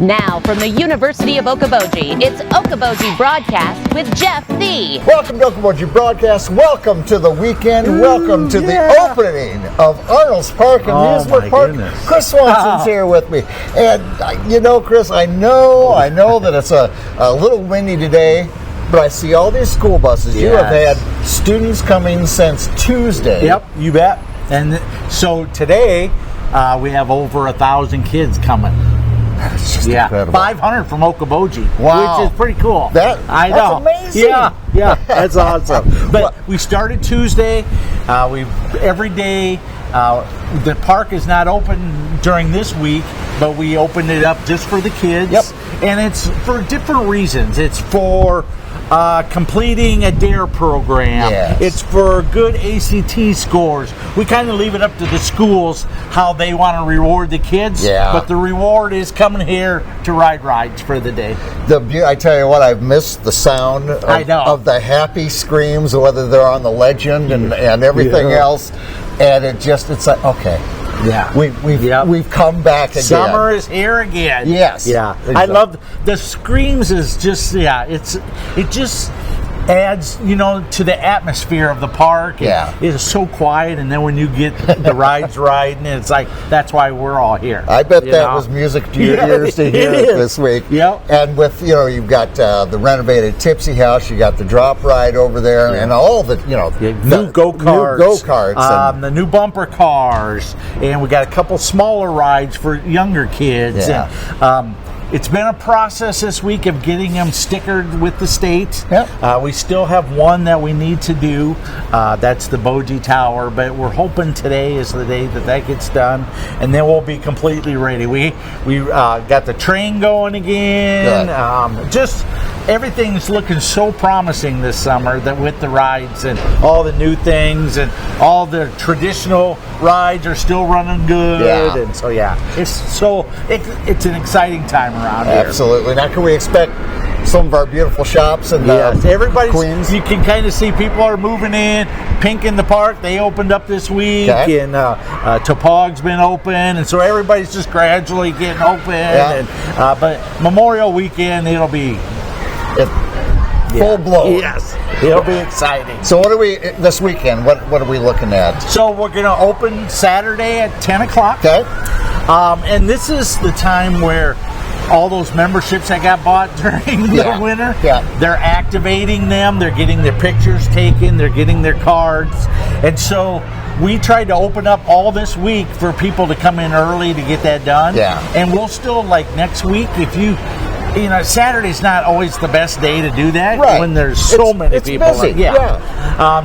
Now, from the University of Okoboji, it's Okoboji Broadcast with Jeff Thee. Welcome to Okoboji Broadcast. Welcome to the weekend. Welcome to the opening of Arnolds Park Amusement Park. Goodness. Chris Swanson's here with me. And you know, Chris, I know that it's a little windy today, but I see all these school buses. Yes. You have had students coming since Tuesday. Yep, you bet. And so today, we have over 1,000 kids coming. That's just incredible. 500 from Okoboji, Wow. which is pretty cool. That's amazing. Yeah, that's awesome. But we started Tuesday. Every day. The park is not open during this week, but we opened it up just for the kids. Yep. And it's for different reasons. It's for completing a DARE program. Yes. It's for good ACT scores. We kind of leave it up to the schools how they want to reward the kids. Yeah. But the reward is coming here to ride rides for the day. I tell you what, I've missed the sound of the happy screams, whether they're on the Legend and everything else. And it's like, okay. Yeah, we've come back again. Summer is here again. Yes. Yeah. Exactly. I love the screams. Is just it just adds to the atmosphere of the park. Yeah, it's so quiet, and then when you get the rides riding, it's like that's why we're all here. I bet that was music to your ears to hear it this week. Yep. And with you've got the renovated Tipsy House, you got the drop ride over there, and all the new go-karts, the new bumper cars, and we got a couple smaller rides for younger kids. Yeah. And, it's been a process this week of getting them stickered with the state. Yep. We still have one that we need to do. That's the Boji Tower, but we're hoping today is the day that gets done, and then we'll be completely ready. We got the train going again. Just everything's looking so promising this summer that with the rides and all the new things and all the traditional rides are still running good. Yeah. And so it's an exciting time around here. Absolutely. Now, can we expect some of our beautiful shops and everybody's Queens? You can kind of see people are moving in. Pink in the Park, they opened up this week, and Topog's been open, and so everybody's just gradually getting open. Yeah. And but Memorial Weekend, it'll be full blown. Yes, it'll be exciting. So what are we this weekend? What are we looking at? So we're going to open Saturday at 10 o'clock. Okay. And this is the time where all those memberships that got bought during the winter, they're activating them, they're getting their pictures taken, they're getting their cards. And so we tried to open up all this week for people to come in early to get that done. Yeah. And we'll still, next week, if Saturday's not always the best day to do that when there's so many people. Busy.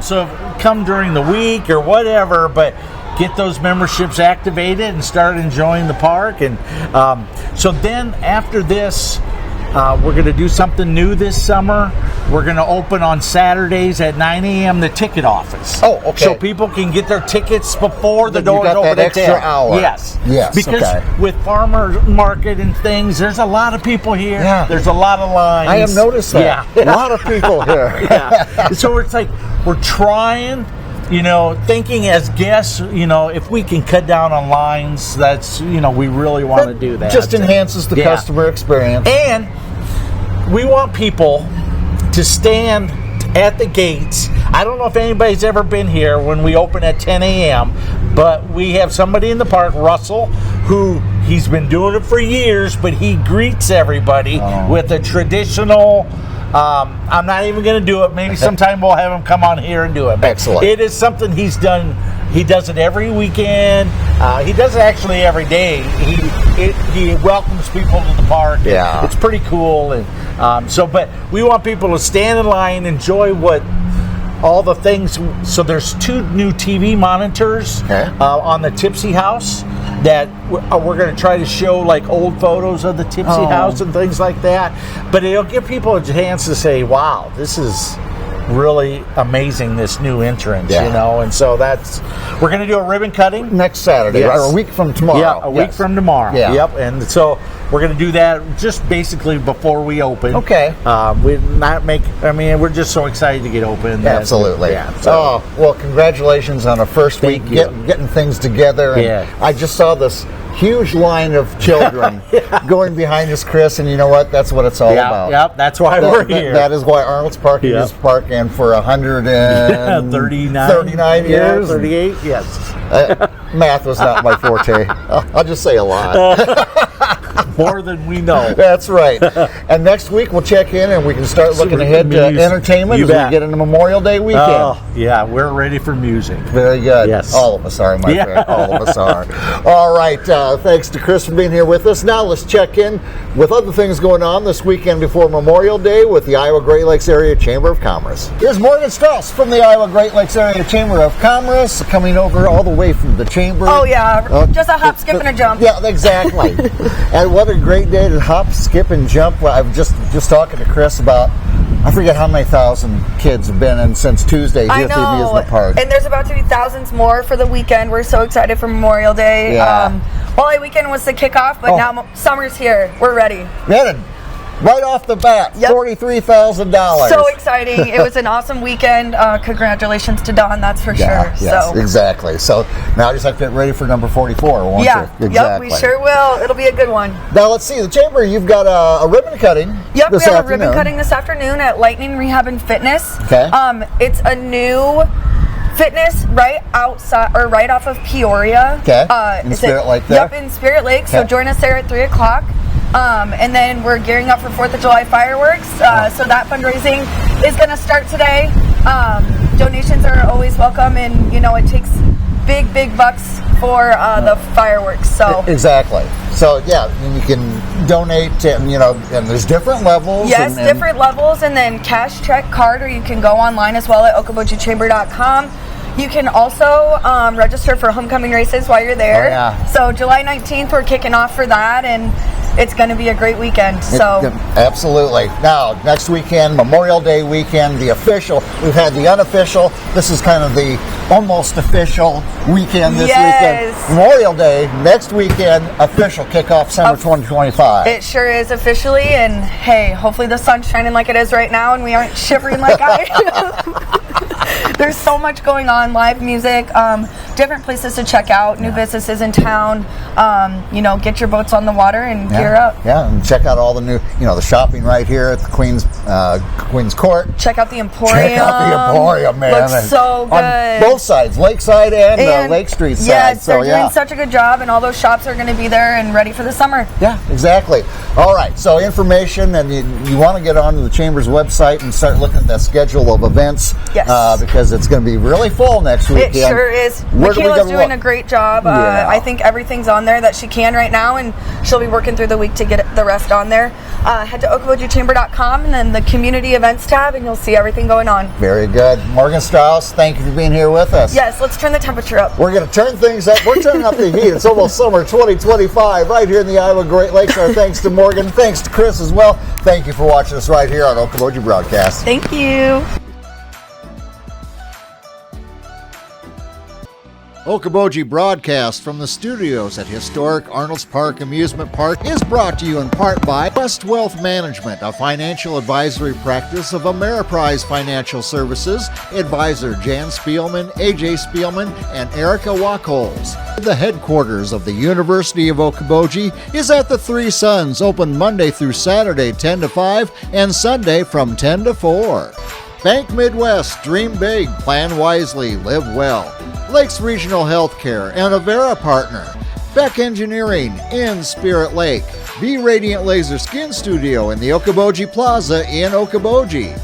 So come during the week or whatever, but get those memberships activated and start enjoying the park. And so then after this, we're going to do something new this summer. We're going to open on Saturdays at 9 a.m. the ticket office. Oh, okay. So people can get their tickets before the doors open that at 10. extra hour. Yes. Because with farmer market and things, there's a lot of people here. Yeah. There's a lot of lines. I have noticed that. Yeah. A lot of people here. So it's like we're trying, thinking as guests, if we can cut down on lines, that's, we really want to do that. Just enhances the customer experience. And we want people to stand at the gates. I don't know if anybody's ever been here when we open at 10 a.m., but we have somebody in the park, Russell, who he's been doing it for years, but he greets everybody with a traditional... I'm not even going to do it. Maybe sometime we'll have him come on here and do it. But excellent. It is something he's done. He does it every weekend. He does it actually every day. He welcomes people to the park. Yeah. It's pretty cool. And but we want people to stand in line, enjoy all the things. So there's 2 new TV monitors on the Tipsy House that we're going to try to show old photos of the Tipsy House and things like that. But it'll give people a chance to say, wow, this is really amazing, this new entrance, and so we're going to do a ribbon cutting next Saturday, or a week from tomorrow. Yeah, a week from tomorrow. Yeah. Yep. And so we're going to do that just basically before we open. Okay. We're just so excited to get open. Absolutely. Well, congratulations on a first week getting things together. And I just saw this huge line of children going behind us, Chris, and you know what? That's what it's all about. Yep, that's why we're here. That is why Arnolds Park is Park, and for 139 years. 38, yes. Math was not my forte. I'll just say a lot. More than we know. That's right. And next week we'll check in and we can start looking ahead to entertainment as we get into Memorial Day weekend. Oh, yeah, we're ready for music. Very good. Yes. All of us are, my friend. All of us are. All right. Thanks to Chris for being here with us. Now let's check in with other things going on this weekend before Memorial Day with the Iowa Great Lakes Area Chamber of Commerce. Here's Morgan Strauss from the Iowa Great Lakes Area Chamber of Commerce coming over all the way from the chamber. Oh, yeah. Just a hop, skip, and a jump. Yeah, exactly. And what a great day to hop, skip, and jump. I was just talking to Chris about, I forget how many thousand kids have been in since Tuesday here at the amusement park. And there's about to be thousands more for the weekend. We're so excited for Memorial Day. Yeah. Walleye weekend was the kickoff, but now summer's here. We're ready. We had it right off the bat, $43,000. So exciting. It was an awesome weekend. Congratulations to Don, that's for sure. Yes, exactly. So now I just have to get ready for number 44, won't you? Exactly. Yep, we sure will. It'll be a good one. Now let's see, the chamber, you've got a ribbon cutting. Yep, we have a ribbon cutting this afternoon at Lightning Rehab and Fitness. Okay. It's a new fitness right outside or right off of Peoria. Okay. In Spirit Lake there? Yep, in Spirit Lake. So join us there at 3 o'clock. And then we're gearing up for 4th of July fireworks. So that fundraising is going to start today. Donations are always welcome, and it takes big bucks for the fireworks. So exactly. So and you can donate, and and there's different levels. Yes, different levels, and then cash, check, card, or you can go online as well at okobojichamber.com. You can also register for homecoming races while you're there. Oh, yeah. So July 19th, we're kicking off for that, and it's going to be a great weekend. Absolutely. Now, next weekend, Memorial Day weekend, the official. We've had the unofficial. This is kind of the almost official weekend this weekend. Memorial Day, next weekend, official kickoff summer 2025. It sure is officially, and hey, hopefully the sun's shining like it is right now, and we aren't shivering like I am. There's so much going on, live music, different places to check out, new businesses in town. Get your boats on the water and gear up. Yeah, and check out all the new, the shopping right here at the Queen's Court. Check out the Emporium. Check out the Emporium, man. Looks so good. On both sides, Lakeside and Lake Street side. Yes, they're doing such a good job, and all those shops are going to be there and ready for the summer. Yeah, exactly. All right, so information, and you want to get onto the Chamber's website and start looking at the schedule of events. Yes. Because it's going to be really full next weekend. It sure is. Michaela's doing a great job. I think everything's on there that she can right now, and she'll be working through the week to get the rest on there. Head to okobojichamber.com and then the community events tab, and you'll see everything going on. Very good. Morgan Strauss, thank you for being here with us. Yes, let's turn the temperature up. We're going to turn things up. We're turning up the heat. It's almost summer 2025 right here in the Iowa Great Lakes. Our thanks to Morgan. Thanks to Chris as well. Thank you for watching us right here on Okoboji Broadcast. Thank you. Okoboji Broadcast from the studios at historic Arnolds Park Amusement Park is brought to you in part by West Wealth Management, a financial advisory practice of Ameriprise Financial Services. Advisor Jan Spielman, AJ Spielman, and Erica Wachholz. The headquarters of the University of Okoboji is at the Three Sons, open Monday through Saturday 10 to 5 and Sunday from 10 to 4. Bank Midwest, dream big, plan wisely, live well. Lakes Regional Healthcare and Avera Partner. Beck Engineering in Spirit Lake. Be Radiant Laser Skin Studio in the Okoboji Plaza in Okoboji.